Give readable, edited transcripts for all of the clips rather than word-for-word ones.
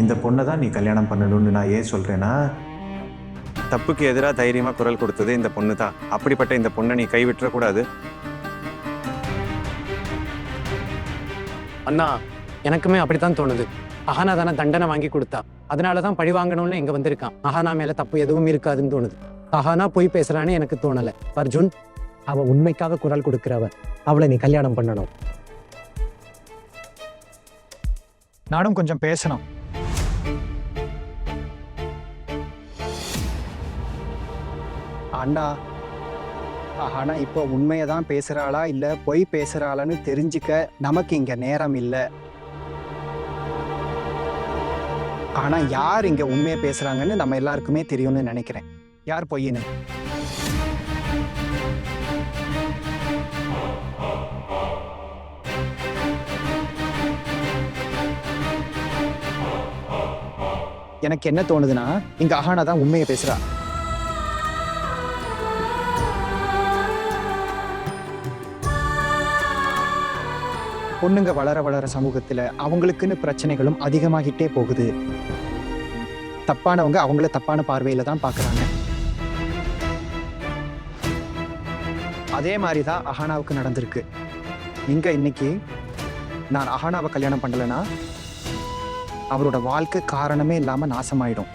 இந்த பொண்ணை தான் நீ கல்யாணம் பண்ணணும்னு நான் ஏன் சொல்கிறேன்னா, தப்புக்கு எதிராக தைரியமாக குரல் கொடுத்தது இந்த பொண்ணு தான். அப்படிப்பட்ட இந்த பொண்ணை நீ கைவிட்டுறக்கூடாது. அண்ணா, எனக்குமே அப்படித்தான் தோணுது. அஹானா தானே தண்டனை வாங்கி கொடுத்தா, அதனாலதான் பழி வாங்கணும்னு இங்க வந்திருக்கான். அஹானா மேல தப்பு எதுவும் இருக்காதுன்னு தோணுது. அஹானா போய் பேசுறான்னு எனக்கு தோணல. அர்ஜுன், அவ உண்மைக்காக குரல் கொடுக்கிறவ, அவளை நீ கல்யாணம் பண்ணணும். நானும் கொஞ்சம் பேசணும். அண்ணா, ஆனா இப்போ உண்மையை தான் பேசுறாளா இல்ல பொய் பேசுறாளான்னு தெரிஞ்சுக்க நமக்கு இங்க நேரம் இல்லை. ஆனா யார் இங்க உண்மையை பேசுறாங்கன்னு நம்ம எல்லாருக்குமே தெரியும்னு நினைக்கிறேன். யார் பொய்ன்னு? எனக்கு என்ன தோணுதுன்னா, இங்க அஹானா தான் உண்மையை பேசுறா. பொண்ணுங்க வளர வளர சமூகத்துல அவங்களுக்குன்னு பிரச்சனைகளும் அதிகமாகிட்டே போகுது. தப்பானவங்க அவங்கள தப்பான பார்வையில தான் பாக்குறாங்க. அதே மாதிரிதான் அஹானாவுக்கு நடந்திருக்கு. இங்க இன்னைக்கு நான் அஹானாவை கல்யாணம் பண்ணலைன்னா அவரோட வாழ்க்கை காரணமே இல்லாம நாசமாயிடும்.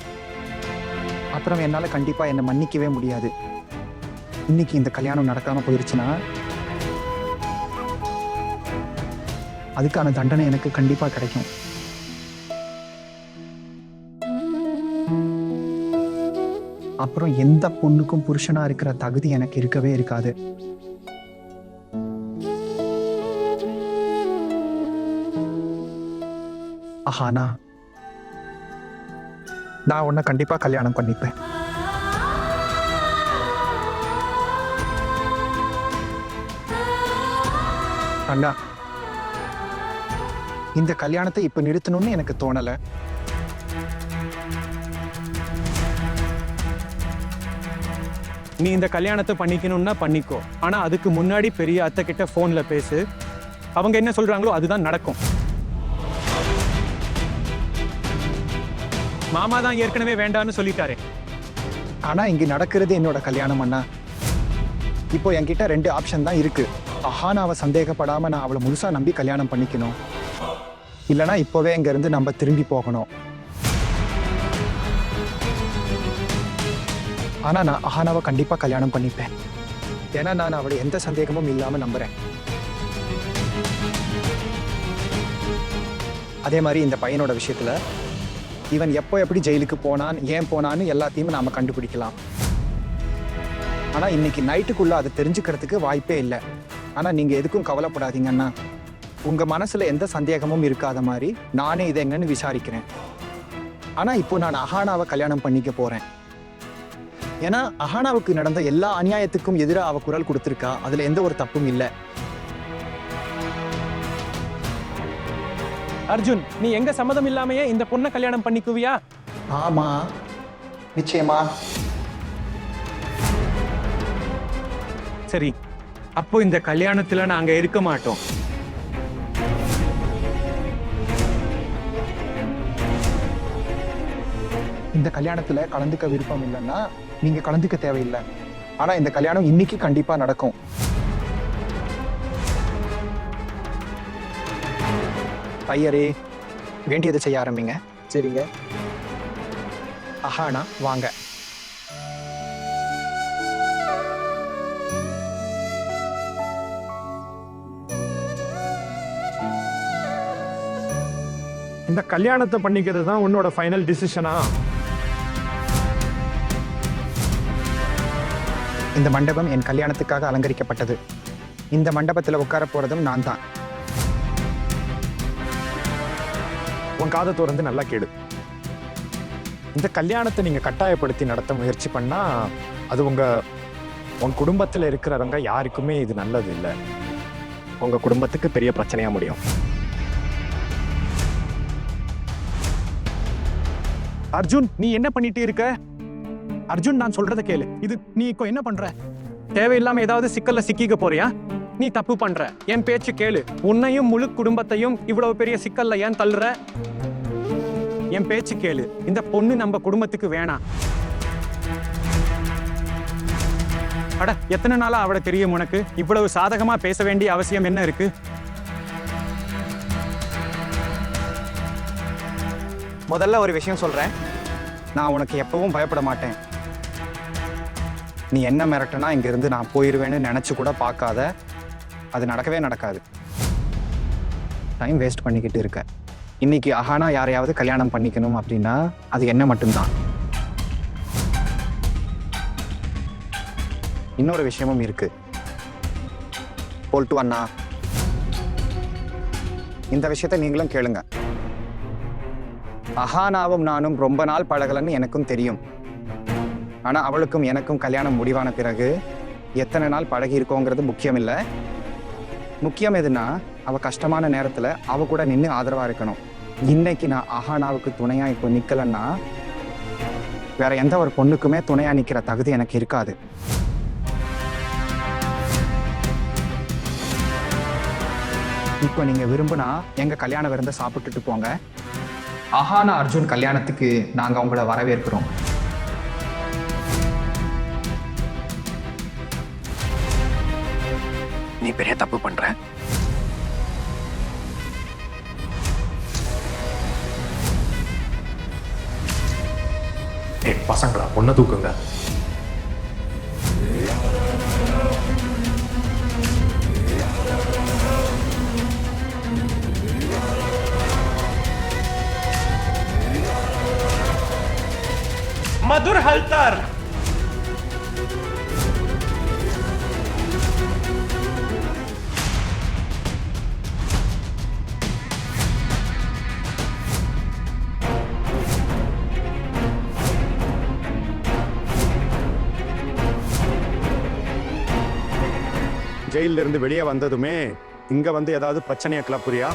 அப்புறம் என்னால கண்டிப்பா என்னை மன்னிக்கவே முடியாது. இன்னைக்கு இந்த கல்யாணம் நடக்காம போயிருச்சுன்னா அதுக்கான தண்டனை எனக்கு கண்டிப்பா கிடைக்கும். அப்புறம் எந்த பொண்ணுக்கும் புருஷனா இருக்கிற தகுதி எனக்கு இருக்கவே இருக்காது. அஹானா, நான் உன்னை கண்டிப்பா கல்யாணம் பண்ணிப்பேன். அண்ணா, இந்த கல்யாணத்தை இப்ப நிறுத்தணும்னு எனக்கு தோணல. நீ இந்த கல்யாணத்தை பண்ணிக்கணும்னா பண்ணிக்கோ. ஆனா அதுக்கு முன்னாடி பெரிய அத்தை கிட்ட போன்ல பேசு. அவங்க என்ன சொல்றாங்களோ அதுதான் நடக்கும். மாமா தான் ஏற்கனவே வேண்டான்னு சொல்லிட்டாரே. ஆனா இங்க நடக்கிறது என்னோட கல்யாணம் அண்ணா. இப்போ என்கிட்ட 2 ஆப்ஷன் தான் இருக்கு. அஹானாவை சந்தேகப்படாம நான் அவளை முழுசா நம்பி கல்யாணம் பண்ணிக்கணும், இல்லைனா இப்போவே இங்க இருந்து நம்ம திரும்பி போகணும். ஆனா நான் அஹானாவை கண்டிப்பா கல்யாணம் பண்ணிப்பேன். ஏன்னா நான் அவளை எந்த சந்தேகமும் இல்லாம நம்புறேன். அதே மாதிரி இந்த பையனோட விஷயத்துல இவன் எப்போ எப்படி ஜெயிலுக்கு போனான், ஏன் போனான்னு எல்லாத்தையும் நாம கண்டுபிடிக்கலாம். ஆனா இன்னைக்கு நைட்டுக்குள்ள அதை தெரிஞ்சுக்கிறதுக்கு வாய்ப்பே இல்லை. ஆனா நீங்க எதுக்கும் கவலைப்படாதீங்கன்னா, உங்க மனசுல எந்த சந்தேகமும் இருக்காத மாதிரி நானே இதை என்னன்னு விசாரிக்கிறேன். ஆனா இப்போ நான் அஹானாவை கல்யாணம் பண்ணிக்க போறேன். ஏன்னா அஹானாவுக்கு நடந்த எல்லா அநியாயத்துக்கும் எதிராக அவ குரல் கொடுத்திருக்கா. அதுல எந்த ஒரு தப்பும் இல்லை. அர்ஜுன், நீ எங்க சம்மதம் இல்லாமையே இந்த பொண்ணை கல்யாணம் பண்ணிக்குவியா? ஆமா, நிச்சயமா. சரி, அப்போ இந்த கல்யாணத்துல நாங்க இருக்க மாட்டோம். இந்த கல்யாணத்துல கலந்துக்க விருப்பம் இல்லைன்னா நீங்க கலந்துக்க தேவையில்லை. ஆனா இந்த கல்யாணம் இன்னைக்கு கண்டிப்பா நடக்கும். ஐயரே, வேண்டியதை செய்ய ஆரம்பிங்க. சரிங்க. அஹானா, வாங்க. இந்த கல்யாணத்தை பண்ணிக்கிறது தான் உன்னோட ஃபைனல் டிசிஷனா? இந்த மண்டபம் என் கல்யாணத்துக்காக அலங்கரிக்கப்பட்டது. இந்த மண்டபத்துல உட்கார போறதும் நான் தான். உன் காதை திறந்து நல்லா கேடு. இந்த கல்யாணத்தை நீங்க கட்டாயப்படுத்தி நடத்த முயற்சி பண்ணா அது உன் குடும்பத்துல இருக்கிறவங்க யாருக்குமே இது நல்லது இல்லை. உங்க குடும்பத்துக்கு பெரிய பிரச்சனையா முடியும். அர்ஜுன், நீ என்ன பண்ணிட்டு இருக்க? அர்ஜுன், நான் சொல்றத கேளு. இது நீ இப்போ என்ன பண்ற? தேவையில்லாம ஏதாவது சிக்கல்ல சிக்கிக்க போறியா? நீ தப்பு பண்ற. என் பேச்சு கேளு. உன்னையும் முழு குடும்பத்தையும் இவ்வளவு பெரிய சிக்கல்ல ஏன் தள்ளுற? என் பேச்சு கேளு. இந்த பொண்ணு நம்ம குடும்பத்துக்கு வேணாம். அட, எத்தனை நாளா அவளை தெரியும் உனக்கு? இவ்வளவு சாதகமா பேச வேண்டிய அவசியம் என்ன இருக்கு? முதல்ல ஒரு விஷயம் சொல்றேன், நான் உனக்கு எப்பவும் பயப்பட மாட்டேன். நீ என்ன மிரட்டனா இங்கிருந்து நான் போயிடுவேன்னு நினைச்சு கூட பார்க்காத. அது நடக்கவே நடக்காது. டைம் வேஸ்ட் பண்ணிக்கிட்டு இருக்க. இன்னைக்கு அஹானா யாரையாவது கல்யாணம் பண்ணிக்கணும் அப்படின்னா அது என்ன மட்டும்தான். இன்னொரு விஷயமும் இருக்கு. போல்ட்டு அண்ணா, இந்த விஷயத்தை நீங்களும் கேளுங்க. அஹானாவும் நானும் ரொம்ப நாள் பழகலன்னு எனக்கும் தெரியும். ஆனா அவளுக்கும் எனக்கும் கல்யாணம் முடிவான பிறகு எத்தனை நாள் பழகி இருக்கோங்கிறது முக்கியம் இல்லை. முக்கியம் எதுனா அவ கஷ்டமான நேரத்துல அவ கூட நின்று ஆதரவா இருக்கணும். இன்னைக்கு நான் அஹானாவுக்கு துணையா இப்போ நிக்கலன்னா வேற எந்த ஒரு பொண்ணுக்குமே துணையா நிக்கிற தகுதி எனக்கு இருக்காது. இப்போ நீங்க விரும்புனா எங்க கல்யாண விருந்த சாப்பிட்டுட்டு போங்க. அஹானா அர்ஜுன் கல்யாணத்துக்கு நாங்க உங்களை வரவேற்கிறோம். நீ பெரிய தப்பு பண்ற. பசங்களா, பொண்ணை தூக்குங்க. மதுர் ஹல்தார். ஜெயில இருந்து வெளியே வந்ததுமே இங்க வந்து ஏதாவது பிரச்சனையை கிளப்புறியா?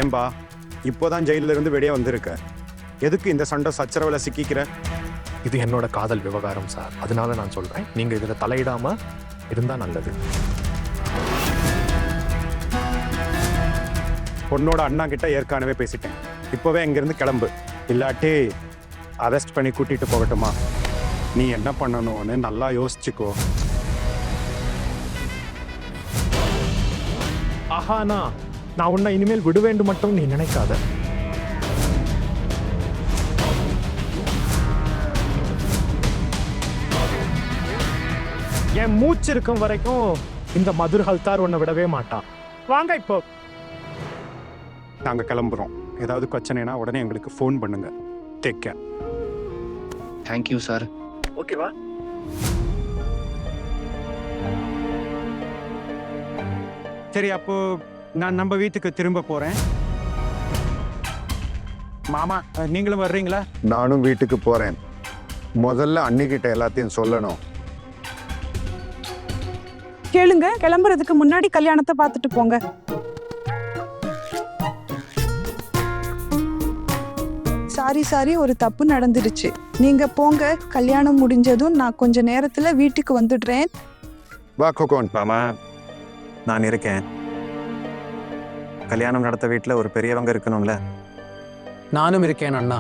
ஏம்பா, இப்போதான் ஜெயில இருந்து வெளியே வந்திருக்க, எதுக்கு இந்த சண்டை சச்சரவுல சிக்கிக்கிற? இது என்னோட காதல் விவகாரம் சார், அதனால நான் சொல்றேன், நீங்க இதுல தலையிடாம இருந்தா நல்லது. பொண்ணோட அண்ணா கிட்ட ஏற்கனவே பேசிட்டேன். இப்போவே இங்கிருந்து கிளம்பு, இல்லாட்டி அரெஸ்ட் பண்ணி கூட்டிட்டு போகட்டுமா? நீ என்ன பண்ணணும்னு நல்லா யோசிச்சுக்கோ. அஹானா, நான் உன்னை இனிமேல் விட வேண்டும் மட்டும் நீ நினைக்காத. என் மூச்சு இருக்கும் வரைக்கும் இந்த மதுர் ஹல்தார் உன்னை விடவே மாட்டான். வாங்க இப்போ. நாங்க கிளம்புறோம். ஏதாவது பிரச்சனைனா உடனே எங்களுக்கு ஃபோன் பண்ணுங்க. Take care. Thank you sir. ஓகேவா? சரி, அப்போ நான் நம்ம வீட்டுக்கு திரும்ப போறேன். மாமா, நீங்களும் வர்றீங்களா? நானும் வீட்டுக்கு போறேன். முதல்ல அன்னிக்கிட்ட எல்லாத்தையும் சொல்லணும். கேளுங்க, கிளம்புறதுக்கு முன்னாடி கல்யாணத்தை பார்த்துட்டு போங்க. சாரி, ஒரு தப்பு நடந்துருச்சு. நீங்க போங்க, கல்யாணம் முடிஞ்சதும் நான் கொஞ்ச நேரத்துல வீட்டுக்கு வந்துடுறேன். வா கொக்கோன். மாமா, நான் இருக்கேன். கல்யாணம் நடத்த வீட்டில் ஒரு பெரியவங்க இருக்கணும்ல. நானும் இருக்கேன் அண்ணா.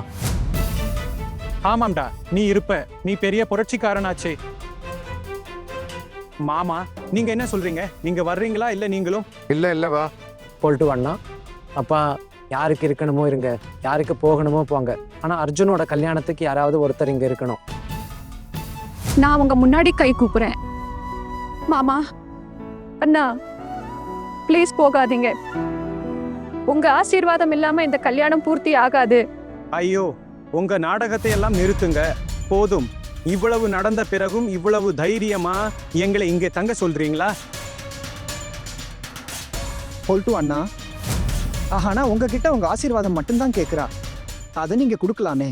ஆமாம்டா, நீ இருப்ப. நீ பெரிய புரட்சிக்காரனாச்சே. மாமா, நீங்க என்ன சொல்றீங்க? நீங்க வர்றீங்களா இல்ல நீங்களும்? இல்ல வா. போல்ட்டு அண்ணா, அப்பா யாருக்கு இருக்கணுமோ இருங்க, யாருக்கு போகணுமோ போங்க. ஆனா அர்ஜுனோட கல்யாணத்துக்கு யாராவது ஒருத்தர் இங்க இருக்கணும். நான் உங்க முன்னாடி கை கூப்புறேன். மாமா, அண்ணா, ப்ளீஸ் போகாதீங்க. உங்க ஆசீர்வாதம் இல்லாம இந்த கல்யாணம் பூர்த்தி ஆகாது. ஐயோ, உங்க நாடகத்தை எல்லாம் நிறுத்துங்க. போதும். இவ்வளவு நடந்த பிறகும் இவ்வளவு தைரியமா எங்களை இங்கே தங்க சொல்றீங்களா? போல்ட்டு அண்ணா, ஆனா உங்ககிட்ட உங்க ஆசீர்வாதம் மட்டும்தான் கேட்குறா. அதை நீங்க கொடுக்கலாமே.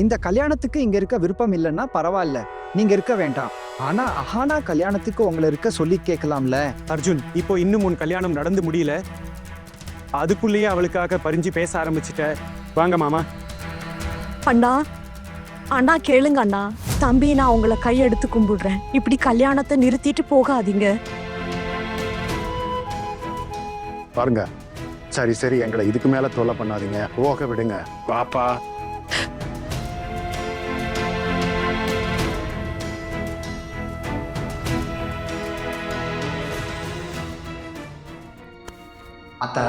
இந்த கல்யாணத்துக்கு இங்க இருக்க விருப்பம் இல்லைன்னா பரவாயில்ல, நீங்க இருக்க வேண்டாம். ஆனா அஹானா கல்யாணத்துக்கு உங்களை இருக்க சொல்லி கேட்கலாம்ல. அர்ஜுன், இப்போ இன்னும் உன் கல்யாணம் நடந்து முடியல, அதுக்குள்ளேயே அவளுக்காக பறிஞ்சு பேச ஆரம்பிச்சிட்ட. வாங்க மாமா. அண்ணா கேளுங்க அண்ணா. தம்பி, நான் உங்களை கையெடுத்து கும்பிடுறேன். இப்படி கல்யாணத்தை நிறுத்திட்டு போகாதீங்க. பாருங்க, சரி சரி, எங்களை இதுக்கு மேல தொல்லை பண்ணாதீங்க, போக விடுங்க. பாப்பா அத்தா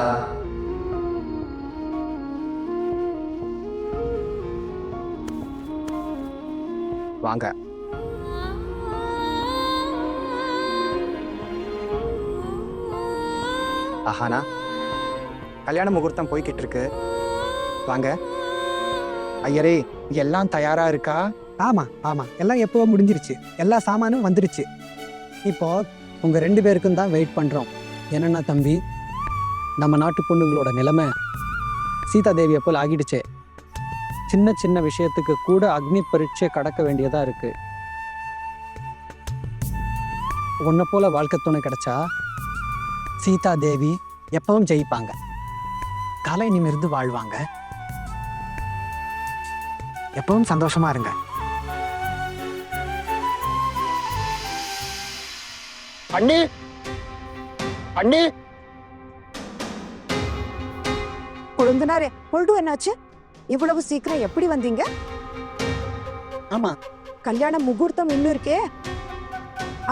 வாங்க. ஆஹானா, கல்யாண முகூர்த்தம் போய்கிட்டு இருக்கு. வாங்க. ஐயரே, எல்லாம் தயாரா இருக்கா? ஆமா ஆமா, எல்லாம் எப்பவோ முடிஞ்சிருச்சு. எல்லா சாமானும் வந்துருச்சு. இப்போ உங்க 2 பேருக்கும் தான் வெயிட் பண்றோம். என்னன்னா தம்பி, நம்ம நாட்டு பொண்ணுங்களோட நிலைமை சீதா தேவியை போல் ஆகிடுச்சே. சின்ன சின்ன விஷயத்துக்கு கூட அக்னி பரீட்சை கடக்க வேண்டியதா இருக்கு. உன்னை போல வாழ்க்கை துணை கிடைச்சா சீதா தேவி எப்பவும் ஜெயிப்பாங்க, கலை நிமிர்ந்து வாழ்வாங்க. எப்பவும் சந்தோஷமா இருங்க. அண்ணி அண்ணி கொழுந்தனாரே, பொழுது என்னாச்சு? இவ்வளவு சீக்கிரம் எப்படி வந்தீங்க? ஆமா, கல்யாண முகூர்த்தம் இன்னும் இருக்கே.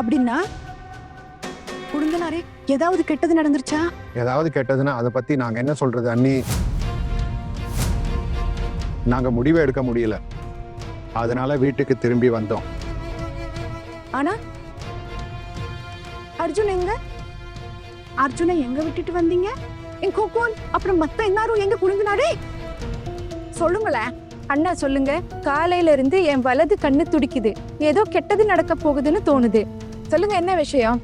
அப்படின்னா கொழுந்தனாரே, ஏதாவது கெட்டது நடந்துருச்சா? ஏதாவது கெட்டதுன்னா அதை பத்தி நாங்க என்ன சொல்றது அண்ணி? நாங்க முடிவை எடுக்க முடியல, அதனால வீட்டுக்கு திரும்பி வந்தோம். ஆனா அர்ஜுன் எங்க? அர்ஜுனை எங்க விட்டுட்டு வந்தீங்க? என் கோகோன் அப்புறம் மத்த எல்லாரும் எங்க கொழுந்தனாரே? சொல்லுங்களேன். அண்ணா சொல்லுங்க. காலையில இருந்து என் வலது கண்ணு துடிக்குது. ஏதோ கெட்டது நடக்க போகுதுன்னு தோணுது. சொல்லுங்க, என்ன விஷயம்?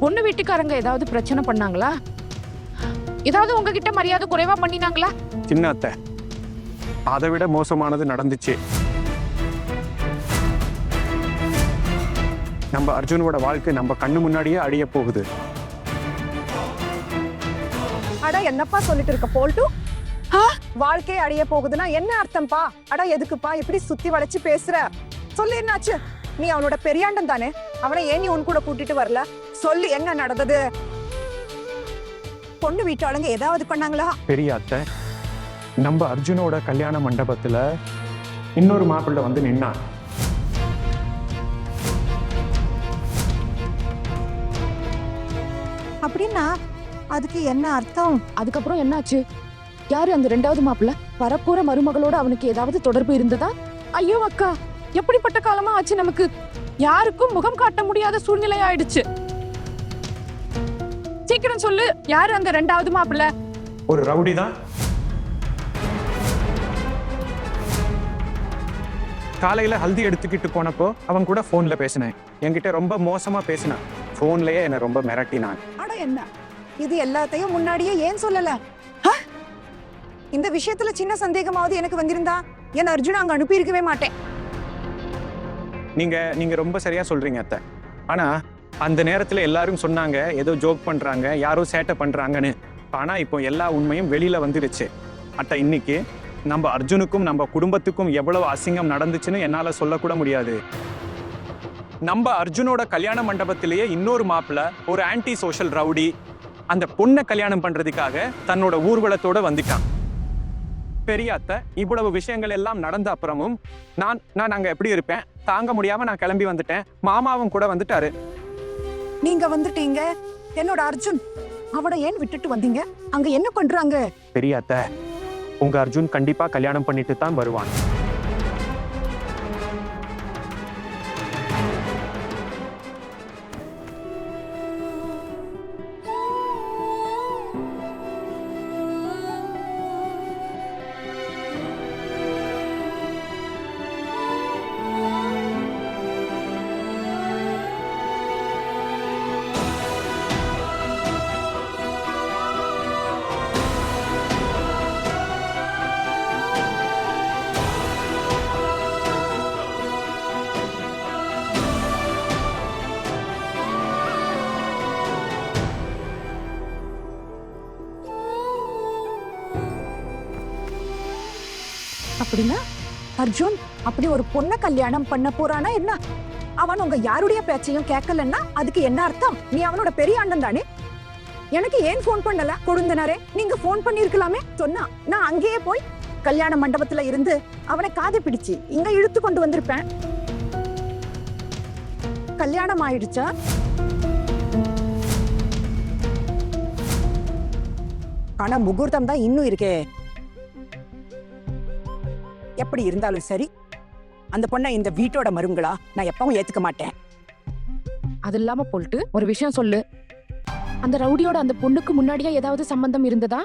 பொண்ணு வீட்டுக்காரங்க ஏதாவது பிரச்சனை பண்ணாங்களா? ஏதாவது உங்ககிட்ட மரியாதை குறைவா பண்ணினாங்களா? சின்ன அத்தை, அதை விட மோசமானது நடந்துச்சு. நம்ம அர்ஜுனோட வாழ்க்கை நம்ம கண்ணு முன்னாடியே அழிய போகுது. அட என்னப்பா சொல்லிட்டு இருக்க போல்ட்டு? வாழ்க்கை அழிய போகுதுன்னா என்ன அர்த்தம்ப்பா? அட எதுக்குப்பா இப்படி சுத்தி வளைச்சு பேசுற? சொல்லு, என்னாச்சு? நீ அவனோட பெரியாண்டன் தானே, அவனை ஏன் நீ உன் கூட கூட்டிட்டு வரல? சொல்லு, என்ன நடந்தது? பொண்ணு வீட்டாளுங்க ஏதாவது பண்ணாங்களா? பெரிய அத்தை, நம்ம அர்ஜுனோட கல்யாண மண்டபத்துல இன்னொரு மாப்பிள்ளை வந்து நின்னான். அப்படின்னா அதுக்கு என்ன அர்த்தம்? அதுக்கப்புறம் என்னாச்சு? யாரு அந்த 2வது மாப்பிள்ள? வரப்போற மருமகளோட அவனுக்கு ஏதாவது தொடர்பு இருந்ததா? ஐயோ அக்கா, எப்படிப்பட்ட காலமா ஆச்சு நமக்கு. யாருக்கும் முகம் காட்ட முடியாத சூழ்நிலை ஆயிடுச்சு. சீக்கிரம் சொல்லு, யாரு அந்த 2வது மாப்பிள்ள? ஒரு ரவுடி தான். காலையில ஹல்தி எடுத்துக்கிட்டு போனப்போ அவன் கூட போன்ல பேசினேன். என்கிட்ட ரொம்ப மோசமா பேசினான். போன்லயே என்னை ரொம்ப மிரட்டினான். அட என்ன, இது எல்லாத்தையும் முன்னாடியே ஏன் சொல்லல? இந்த விஷயத்துல சின்ன சந்தேகமாவது எனக்கு வந்திருந்தா என் அர்ஜுன் அங்க அனுப்பி இருக்கவே மாட்டேன். நீங்க ரொம்ப சரியா சொல்றீங்க அத்தை. ஆனா அந்த நேரத்துல எல்லாரும் சொன்னாங்க ஏதோ ஜோக் பண்றாங்க, யாரோ சேட்டை பண்றாங்கன்னு. ஆனா இப்போ எல்லா உண்மையும் வெளியில வந்துருச்சு. அத்தை, இன்னைக்கு நம்ம அர்ஜுனுக்கும் நம்ம குடும்பத்துக்கும் எவ்வளவு அசிங்கம் நடந்துச்சுன்னு என்னால சொல்லக்கூட முடியாது. நம்ம அர்ஜுனோட கல்யாண மண்டபத்திலேயே இன்னொரு மாப்பிள்ள, ஒரு ஆன்டி சோஷியல் ரவுடி, அந்த பொண்ணை கல்யாணம் பண்றதுக்காக தன்னோட ஊர்வலத்தோட வந்துட்டான். பெரிய அத்தை, இவ்வளவு விஷயங்கள் எல்லாம் நடந்த அப்புறமும் நான் அங்க எப்படி இருப்பேன்? தாங்க முடியாம நான் கிளம்பி வந்துட்டேன். மாமாவும் கூட வந்துட்டாரு. நீங்க வந்துட்டீங்க, என்னோட அர்ஜுன் அவனை ஏன் விட்டுட்டு வந்தீங்க? அங்க என்ன பண்றாங்க? பெரிய அத்தை, உங்க அர்ஜுன் கண்டிப்பா கல்யாணம் பண்ணிட்டு தான் வருவான். அப்படின்னா அர்ஜுன் அப்படி ஒரு பொண்ணை கல்யாணம் பண்ண போறானா என்ன? அவன் உங்க யாருடைய பேச்சையும் கேட்கலன்னா அதுக்கு என்ன அர்த்தம்? நீ அவனோட பெரிய அண்ணன் தானே. எனக்கு ஏன் ஃபோன் பண்ணல கொழுந்தனாரே? நீங்க ஃபோன் பண்ணிருக்கலாமே. சொன்னா நான் அங்கேயே போய் கல்யாண மண்டபத்துல இருந்து அவனை காதை பிடிச்சு இங்க இழுத்து கொண்டு வந்திருப்பேன். கல்யாணம் ஆயிடுச்சா? ஆனா முகூர்த்தம் தான் இன்னும் இருக்கே. எப்படி இருந்தாலும் சரி, அந்த பொண்ணை இந்த வீட்டோட மருங்களா நான் எப்பவும் ஏத்துக்க மாட்டேன். அது இல்லாம போல்ட்டு ஒரு விஷயம் சொல்லு. அந்த ரவுடியோட அந்த பொண்ணுக்கு முன்னாடியே ஏதாவது சம்பந்தம் இருந்ததா?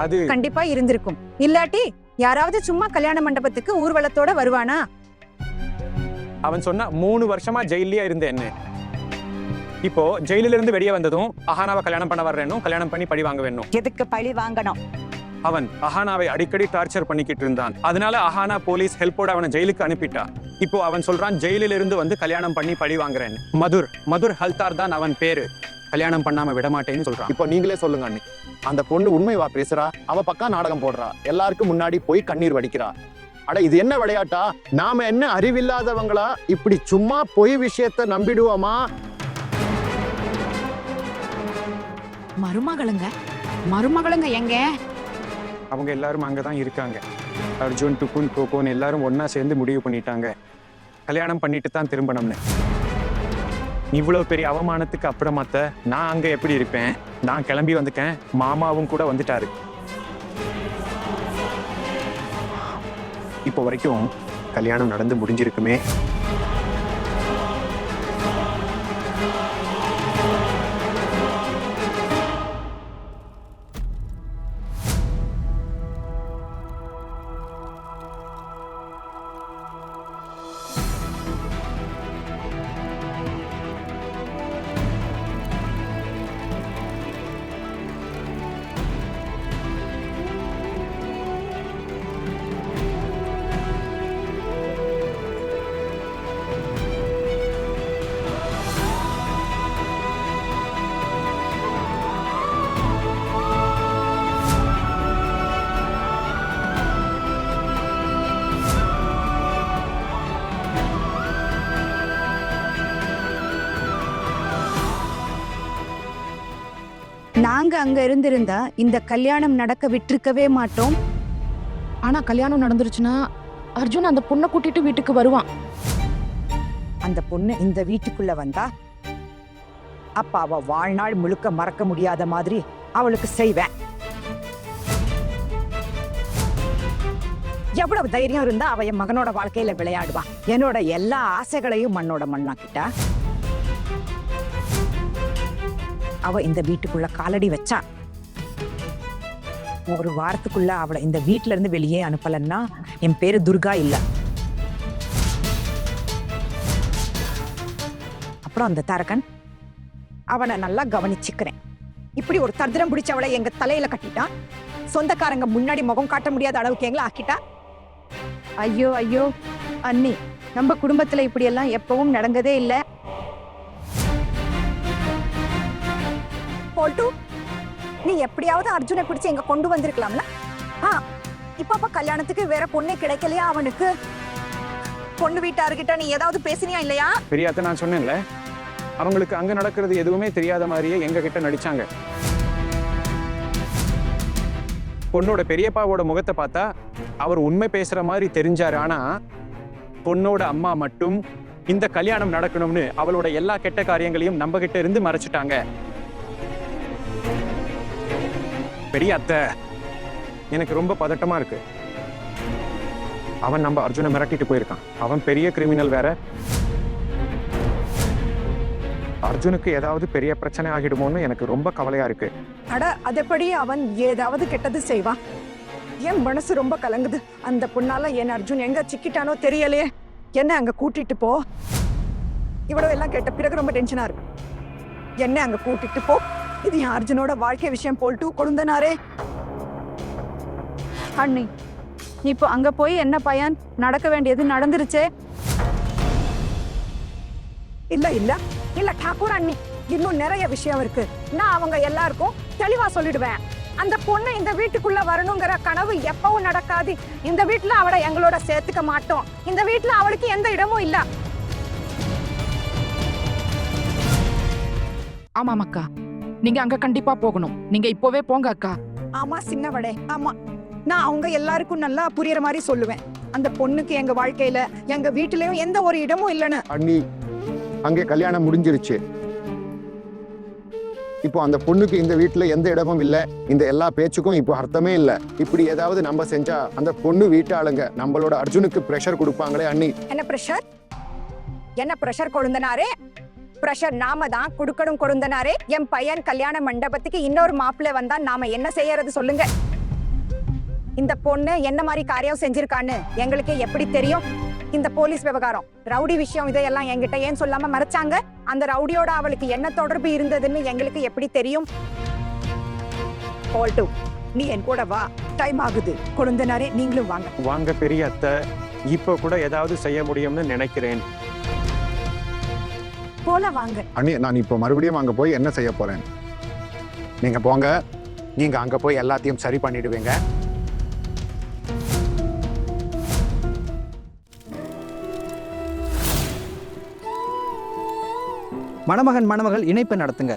அது கண்டிப்பா இருந்திருக்கும். இல்லாட்டி யாராவது சும்மா கல்யாண மண்டபத்துக்கு ஊர்வலத்தோட வருவானா? அவன் சொன்னா 3 வருஷமா ஜெயிலே இருந்தேன்னு. இப்போ ஜெயிலில இருந்து வெளியே வந்ததும் அஹானாவை கல்யாணம் பண்ண வர்றேனும், கல்யாணம் பண்ணி பழி வாங்க வேணும். எதுக்கு பழி வாங்கணும்? அவன் அஹானாவை அடிக்கடி டார்ச்சர் பண்ணிக்கிட்டு இருந்தான். அதனால அஹானா போலீஸ் ஹெல்ப்போட அவனை ஜெயிலுக்கு அனுப்பிட்டா. இப்போ அவன் சொல்றான் ஜெயிலில இருந்து வந்து கல்யாணம் பண்ணி பழி வாங்குறேன்னு. மதுர் ஹல்தார் தான் அவன் பேரு. கல்யாணம் பண்ணாம விட மாட்டேன்னு சொல்றான். இப்போ நீங்களே சொல்லுங்க அண்ணி, அந்த பொண்ணு உண்மைவா பேசுறா? அவ பக்கம் நாடகம் போடுறா, எல்லாருக்கும் முன்னாடி போய் கண்ணீர் வடிக்கிறா. அட இது என்ன விளையாட்டா? நாம என்ன அறிவில்லாதவங்களா? இப்படி சும்மா பொய் விஷயத்த நம்பிடுவோமா? மருமகளுங்க எங்க? அவங்க எல்லாரும் அங்கதான் இருக்காங்க. அர்ஜுன், டுகுன், கோகோன் எல்லாரும் ஒன்னா சேர்ந்து முடிவு பண்ணிட்டாங்க கல்யாணம் பண்ணிட்டு தான் திரும்பணும்னு. இவ்வளவு பெரிய அவமானத்துக்கு அப்புறமாத்த நான் அங்க எப்படி இருப்பேன்? நான் கிளம்பி வந்துட்டேன். மாமாவும் கூட வந்துட்டாரு. இப்போ வரைக்கும் கல்யாணம் நடந்து முடிஞ்சிருக்குமே. நாங்க அங்க இருந்திருந்தா இந்த கல்யாணம் நடக்க விட்டிருக்கவே மாட்டோம். ஆனா கல்யாணம் நடந்துருச்சுன்னா அர்ஜுன் அந்த பொண்ணை கூட்டிட்டு வீட்டுக்கு வருவான். அந்த பொண்ணு இந்த வீட்டுக்குள்ள வந்தா அப்ப அவ வாழ்நாள் முழுக்க மறக்க முடியாத மாதிரி அவளுக்கு செய்வேன். எவ்வளவு தைரியம் இருந்தா அவ என் மகனோட வாழ்க்கையில விளையாடுவா? என்னோட எல்லா ஆசைகளையும் மண்ணோட மண்ணாக்கிட்டா. அவ இந்த வீட்டுக்குள்ள காலடி வச்சா. ஒரு வாரத்துக்குள்ள அவளை இந்த வீட்டுல இருந்து வெளியே அனுப்பலன்னா என் பேரு துர்கா இல்ல. அப்புறம் அந்த தரகன் அவனை நல்லா கவனிச்சுக்கிறேன். இப்படி ஒரு தர்திரம் பிடிச்சவளை எங்க தலையில கட்டிட்டான். சொந்தக்காரங்க முன்னாடி முகம் காட்ட முடியாத அளவுக்கு எங்களை ஆக்கிட்டா. ஐயோ ஐயோ அண்ணி, நம்ம குடும்பத்துல இப்படி எல்லாம் எப்பவும் நடந்ததே இல்ல. போல்ட்டு, நீ எப்படியாவது அர்ஜுனை பிடிச்சு எங்க கொண்டு வந்திருக்கலாம்ல? இப்ப கல்யாணத்துக்கு வேற பொண்ணே கிடைக்கலையா அவனுக்கு? பொண்ணு வீட்டாருக்கிட்ட நீ ஏதாவது பேசினியா இல்லையா? பெரியாத்த நான் சொன்னேன்ல, அவங்களுக்கு அங்க நடக்கிறது எதுவுமே தெரியாத மாதிரியே எங்க கிட்ட நடிச்சாங்க. பொண்ணோட பெரியப்பாவோட முகத்தை பார்த்தா அவர் உண்மை பேசுற மாதிரி தெரிஞ்சாரு. ஆனா பொண்ணோட அம்மா மட்டும் இந்த கல்யாணம் நடக்கணும்னு அவளோட எல்லா கெட்ட காரியங்களையும் நம்ம கிட்ட இருந்து மறைச்சிட்டாங்க. பெரிய அத்தை, எனக்கு ரொம்ப பதட்டமா இருக்கு. அவன் நம்ம அர்ஜுனை மிரட்டிட்டு போயிருக்கான். அவன் பெரிய கிரிமினல் வேற. அர்ஜுனுக்கு ஏதாவது பெரிய பிரச்சனை ஆகிடுமோன்னு எனக்கு ரொம்ப கவலையா இருக்கு. அட, அதப்படி அவன் ஏதாவது கெட்டது செய்வான். என் மனசு ரொம்ப கலங்குது. அந்த பொண்ணால என் அர்ஜுன் எங்க சிக்கிட்டானோ தெரியலையே. என்ன அங்க கூட்டிட்டு போ. இவ்வளவு எல்லாம் கேட்ட பிறகு ரொம்ப டென்ஷனா இருக்கு. என்ன அங்க கூட்டிட்டு போ. இது என் அர்ஜுனோட வாழ்க்கை விஷயம். போல்ட்டு கொடுந்தனாரே. அண்ணி, இப்போ அங்க போய் என்ன பயன்? நடக்க வேண்டியது நடந்துருச்சே. இல்ல இல்ல இல்ல டாக்கூர் அண்ணி, இன்னும் நிறைய விஷயம் இருக்கு. நான் அவங்க எல்லாருக்கும் தெளிவா சொல்லிடுவேன். அந்த பொண்ணு இந்த வீட்டுக்குள்ள வரணுங்கிற கனவு எப்பவும் நடக்காது. இந்த வீட்டுல அவளை எங்களோட சேர்த்துக்க மாட்டோம். இந்த வீட்டுல அவளுக்கு எந்த இடமும் இல்ல. ஆமாம் அக்கா, நீங்க அங்க கண்டிப்பா போகணும். நீங்க இப்போவே போங்க அக்கா. ஆமா சின்னவளே, ஆமா. நான் அவங்க எல்லாருக்கும் நல்லா புரியுற மாதிரி சொல்லுவேன். அந்த பொண்ணுக்கு எங்க வாழ்க்கையில எங்க வீட்டுலயும் எந்த ஒரு இடமும் இல்லைன்னு. அண்ணி, அங்கே கல்யாணம் முடிஞ்சிருச்சு. இப்போ அந்த பொண்ணுக்கு இந்த வீட்டுல எந்த இடமும் இல்ல. இந்த எல்லா பேச்சுக்கும் இப்போ அர்த்தமே இல்ல. இப்படி ஏதாவது நம்ம செஞ்சா அந்த பொண்ணு வீட்டாளுங்க நம்மளோட அர்ஜுனுக்கு பிரஷர் கொடுப்பாங்களே அண்ணி. என்ன பிரஷர்? என்ன பிரஷர் கொழுந்தனாரே? பிரஷர் நாம தான் கொடுக்கணும் கொழுந்தனாரே. என் பையன் கல்யாண மண்டபத்துக்கு இன்னொரு மாப்பிள்ளை வந்தா நாம என்ன செய்யறது சொல்லுங்க? இந்த பொண்ணு என்ன மாதிரி காரியம் செஞ்சிருக்கான்னு எங்களுக்கு எப்படி தெரியும்? இந்த போலீஸ் விவகாரம், ரவுடி விஷயம், இதையெல்லாம் என்கிட்ட ஏன் சொல்லாம மறைச்சாங்க? அந்த ரவுடியோட அவளுக்கு என்ன தொடர்பு இருந்ததுன்னு எங்களுக்கு எப்படி தெரியும்? போல்ட்டு, நீ என் கூட வா, டைம் ஆகுது. கொழுந்தனாரே நீங்களும் வாங்க. வாங்க பெரிய அத்தை, இப்போ கூட ஏதாவது செய்ய முடியும்னு நினைக்கிறேன். போல வாங்க. அண்ணி, நான் இப்போ மறுபடியும் அங்க போய் என்ன செய்ய போறேன்? நீங்க போங்க. நீங்க அங்க போய் எல்லாத்தையும் சரி பண்ணிடுவீங்க. மணமகன் மணமகள் இணைப்பு நடத்துங்க.